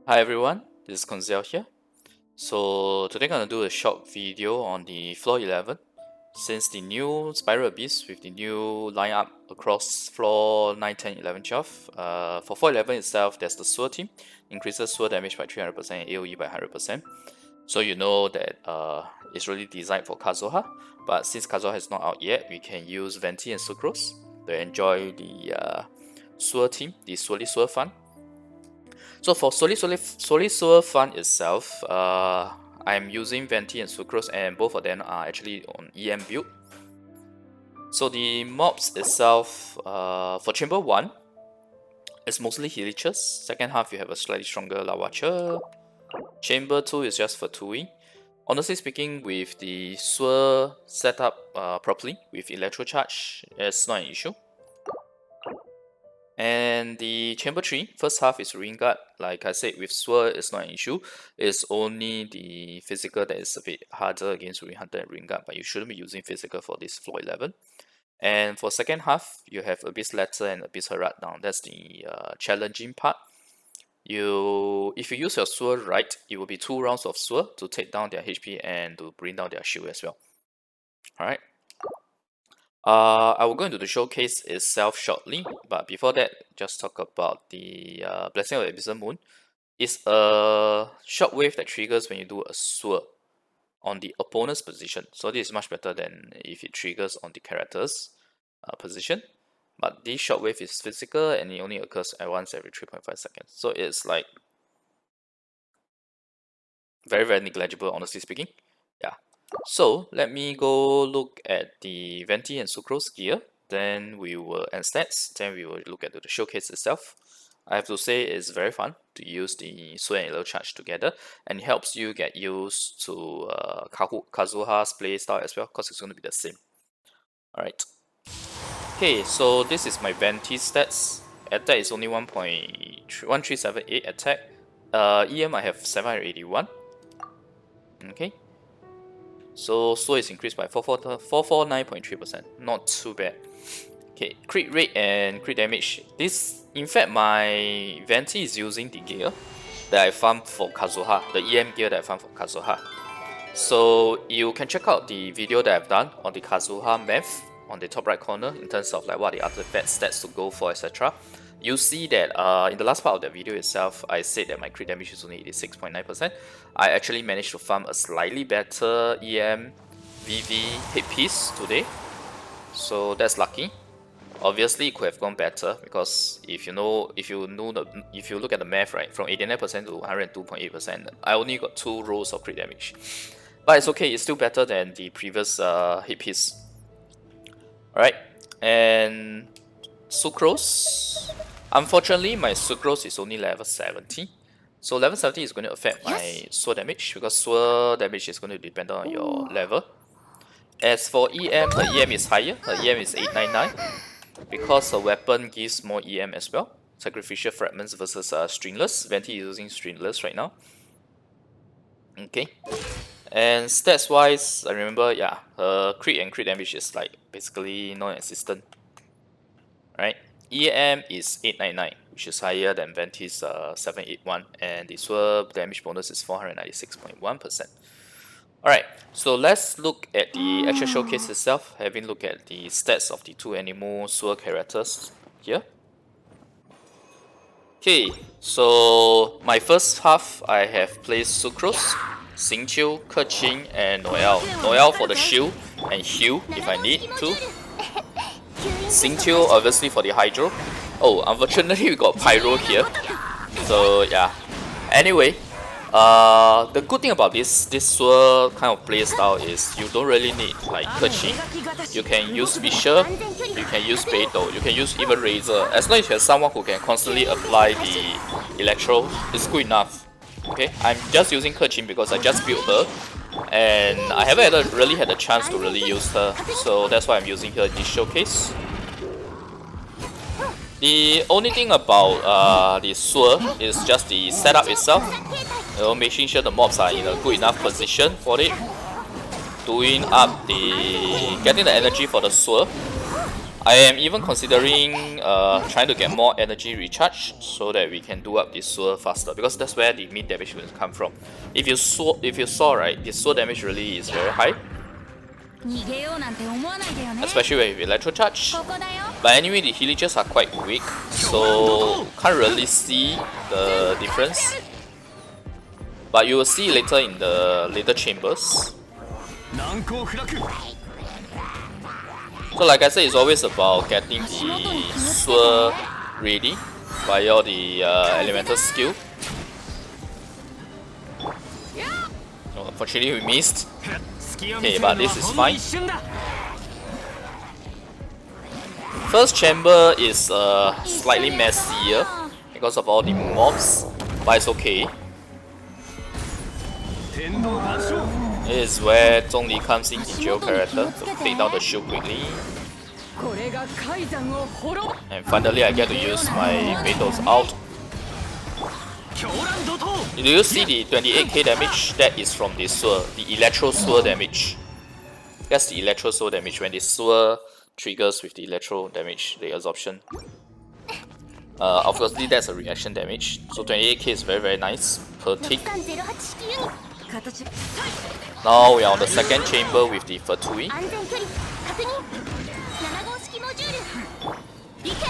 Hi everyone, this is Koinzell here. So today I'm gonna do a short video on the floor 11. Since the new Spiral Abyss with the new lineup across floor 9, 10, 11, 12. For floor 11 itself, there's the Swirl team, increases Swirl damage by 300% and AoE by 100%. So you know that it's really designed for Kazuha, but since Kazuha is not out yet, we can use Venti and Sucrose to enjoy the Swirl team, the Swirly Swirl fun. So for Swirly Swirl fun itself, I'm using Venti and Sucrose, and both of them are actually on EM build. So the mobs itself, for Chamber 1, it's mostly Helichus. Second half, you have a slightly stronger Lawacha. Chamber 2 is just for 2-wing. Honestly speaking, with the Swirl set up properly, with Electro charge, it's not an issue. And the Chamber 3, first half is Ring Guard. Like I said, with Swirl, it's not an issue. It's only the physical that is a bit harder against Ring Hunter and Ring Guard, but you shouldn't be using physical for this floor 11. And for second half, you have Abyss Letter and Abyss Herat down. That's the challenging part. If you use your Swirl right, it will be 2 rounds of Swirl to take down their HP and to bring down their shield as well. Alright. I will go into the showcase itself shortly, but before that, just talk about the Blessing of the Abyssal Moon. It's a shockwave that triggers when you do a swirl on the opponent's position. So this is much better than if it triggers on the character's position. But this shockwave is physical and it only occurs at once every 3.5 seconds. So it's like very, very negligible, honestly speaking. Yeah. So let me go look at the Venti and Sucrose gear, then we will, and stats, then we will look at the showcase itself. I have to say it's very fun to use the Swirl and Yellow charge together, and it helps you get used to Kazuha's playstyle as well, because it's going to be the same. Alright. Okay, so this is my Venti stats. Attack is only 1.1378 attack. EM I have 781. Okay. So Swirl is increased by 449.3%. Not too bad. Okay, crit rate and crit damage. This, in fact, my Venti is using the gear that I farmed for Kazuha, the EM gear that I farmed for Kazuha. So you can check out the video that I've done on the Kazuha Math on the top right corner in terms of like what the artifact stats to go for, etc. You see that in the last part of the video itself, I said that my crit damage is only 86.9%. I actually managed to farm a slightly better EM VV hit piece today, so that's lucky. Obviously, it could have gone better because if you look at the math, right, from 89% to 102.8%, I only got 2 rolls of crit damage. But it's okay, it's still better than the previous hit piece. Alright, and Sucrose. Unfortunately, my Sucrose is only level 70. So level 70 is going to affect my Swirl damage, because Swirl damage is going to depend on your level. As for EM, her EM is higher, her EM is 899. Because her weapon gives more EM as well. Sacrificial Fragments versus Stringless. Venti is using Stringless right now. Okay. And stats wise, I remember, yeah, her crit and crit damage is like basically non-existent. Right? EM is 899, which is higher than Venti's 781, and the Swirl damage bonus is 496.1%. Alright, so let's look at the actual showcase itself, having looked at the stats of the 2 animal Swirl characters here. Okay, so my first half I have placed Sucrose, Xingqiu, Keqing, and Noelle. Noelle for the shield and heal if I need to. Xingqiu obviously for the Hydro. Oh, unfortunately we got Pyro here. So yeah. Anyway, the good thing about this Swirl kind of playstyle is you don't really need like Keqing. You can use Fisher, you can use Beidou, you can use even Razor. As long as you have someone who can constantly apply the Electro, it's good enough. Okay, I'm just using Keqing because I just built her, and I haven't really had a chance to really use her, so that's why I'm using her in this showcase. The only thing about the Swirl is just the setup itself. You know, making sure the mobs are in a good enough position for it. Getting the energy for the Swirl. I am even considering trying to get more energy recharge so that we can do up this Swirl faster, because that's where the main damage will come from. If you saw right, the Swirl damage really is very high, especially with Electro Charge. But anyway, the healages are quite weak, so can't really see the difference. But you will see later in the later chambers. So like I said, it's always about getting the Swirl ready via the elemental skill. Oh, unfortunately we missed. Okay, but this is fine. First chamber is slightly messier because of all the mobs, but it's okay. This is where Zhongli comes in, the Geo character, to take down the shield quickly. And finally I get to use my Veto's ult. Do you see the 28k damage? That is from the Swirl, the Electro Swirl damage. That's the Electro Swirl damage when the Swirl triggers with the Electro damage, the absorption. Obviously that's a reaction damage, so 28k is very nice per tick. Now we are on the second chamber with the Fatui.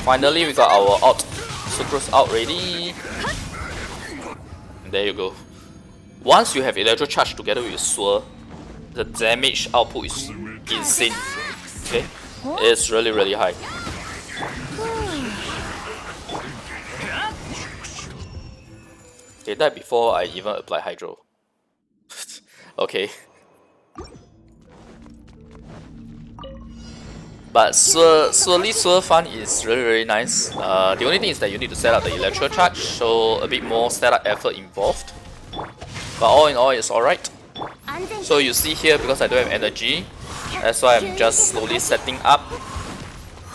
Finally we got our ult, Sucrose out ready. And there you go. Once you have Electro Charge together with Swirl, the damage output is insane. Okay, it's really high. Okay, that before I even apply Hydro. Okay. But Swirly Swirl fun is really nice. The only thing is that you need to set up the Electro Charge, so a bit more setup effort involved. But all in all, it's alright. So you see here, because I don't have energy, that's why I'm just slowly setting up.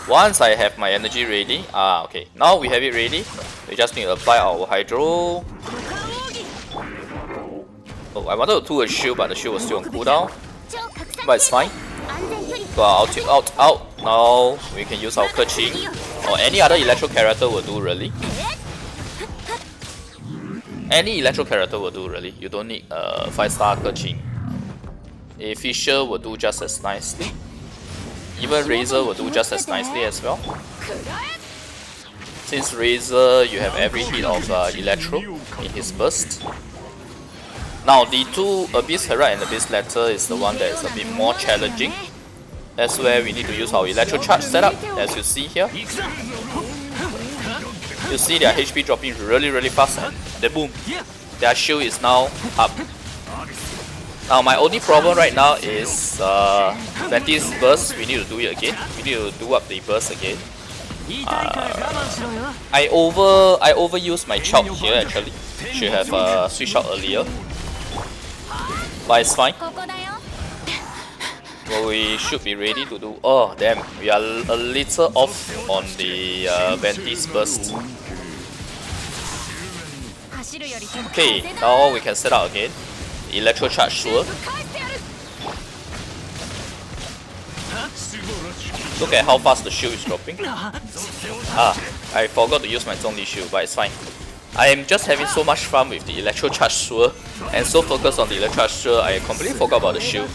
Once I have my energy ready, okay, now we have it ready. We just need to apply our Hydro. Oh, I wanted to do a shield, but the shield was still on cooldown. But it's fine. So out. Now we can use our Keqing, or any other Electro character will do really. Any Electro character will do really. You don't need a 5-star Keqing. A Fisher will do just as nicely. Even Razor will do just as nicely as well. Since Razor, you have every hit of Electro in his burst. Now the two Abyss Herald and Abyss Letter is the one that is a bit more challenging. That's where we need to use our Electro Charge setup, as you see here. You see their HP dropping really fast, and then boom, their shield is now up. Now my only problem right now is Venti's burst. We need to do it again. We need to do up the burst again. I overused my Chop here actually. Should have switched out earlier. But it's fine. Well, we should be ready to do. Oh damn, we are a little off on the Venti's burst. Okay, now we can set out again. Electro Charge Swirl. Look at how fast the shield is dropping. I forgot to use my Zhongli shield, but it's fine. I am just having so much fun with the Electro Charge Swirl and so focused on the Electro Charge Swirl, I completely forgot about the shield.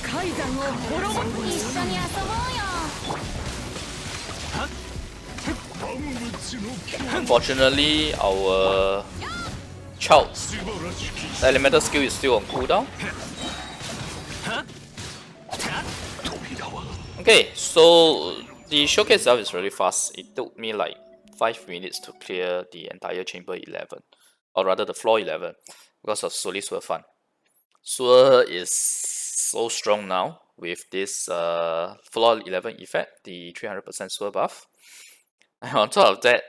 Unfortunately, our Child's elemental skill is still on cooldown. Okay, so the showcase itself is really fast. It took me like 5 minutes to clear the entire chamber 11, or rather the floor 11, because of Swirly Swirl fun. Swirl is so strong now with this floor 11 effect, the 300% Swirl buff. And on top of that,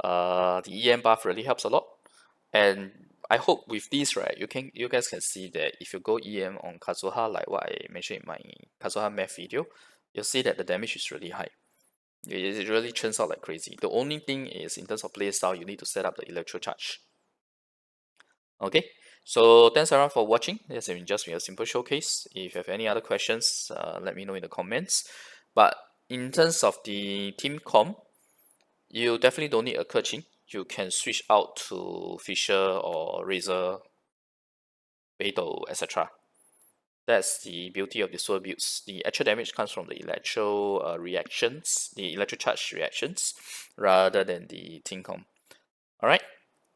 the EM buff really helps a lot. And I hope with this, right, you guys can see that if you go EM on Kazuha, like what I mentioned in my Kazuha Math video, you'll see that the damage is really high. It really churns out like crazy. The only thing is, in terms of playstyle, you need to set up the Electro Charge. Okay, so thanks everyone for watching. This has been just a simple showcase. If you have any other questions, let me know in the comments. But in terms of the team comp, you definitely don't need a Keqing. You can switch out to Fisher or Razor, Beidou, etc. That's the beauty of the Swirl builds. The actual damage comes from the Electro reactions, the Electro charge reactions, rather than the team comp. Alright?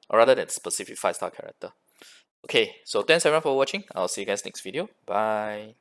Or rather than specific 5-star character. Okay, so thanks everyone for watching. I'll see you guys next video. Bye.